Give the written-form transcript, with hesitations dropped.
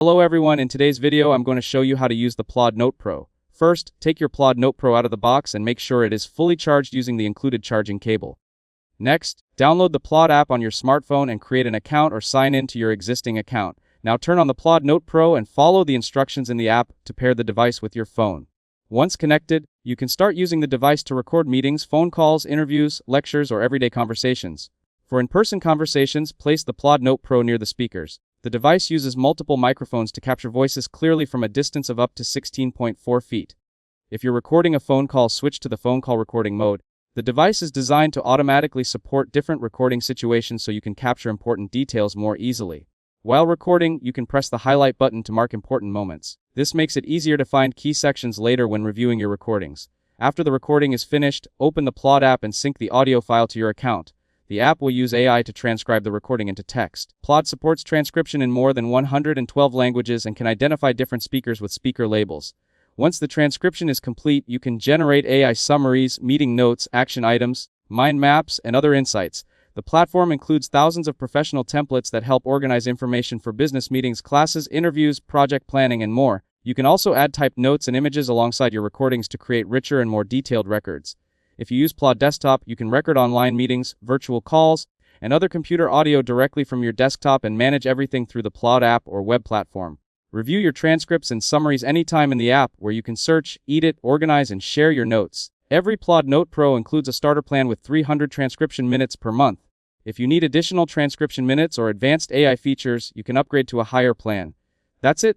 Hello everyone, in today's video I'm going to show you how to use the PLAUD Note Pro. First, take your PLAUD Note Pro out of the box and make sure it is fully charged using the included charging cable. Next, download the PLAUD app on your smartphone and create an account or sign in to your existing account. Now turn on the PLAUD Note Pro and follow the instructions in the app to pair the device with your phone. Once connected, you can start using the device to record meetings, phone calls, interviews, lectures, or everyday conversations. For in-person conversations, place the PLAUD Note Pro near the speakers. The device uses multiple microphones to capture voices clearly from a distance of up to 16.4 feet. If you're recording a phone call, switch to the phone call recording mode. The device is designed to automatically support different recording situations so you can capture important details more easily. While recording, you can press the highlight button to mark important moments. This makes it easier to find key sections later when reviewing your recordings. After the recording is finished, open the PLAUD app and sync the audio file to your account. The app will use AI to transcribe the recording into text. PLAUD supports transcription in more than 112 languages and can identify different speakers with speaker labels. Once the transcription is complete, you can generate AI summaries, meeting notes, action items, mind maps, and other insights. The platform includes thousands of professional templates that help organize information for business meetings, classes, interviews, project planning, and more. You can also add typed notes and images alongside your recordings to create richer and more detailed records. If you use PLAUD Desktop, you can record online meetings, virtual calls, and other computer audio directly from your desktop and manage everything through the PLAUD app or web platform. Review your transcripts and summaries anytime in the app, where you can search, edit, organize, and share your notes. Every PLAUD Note Pro includes a starter plan with 300 transcription minutes per month. If you need additional transcription minutes or advanced AI features, you can upgrade to a higher plan. That's it.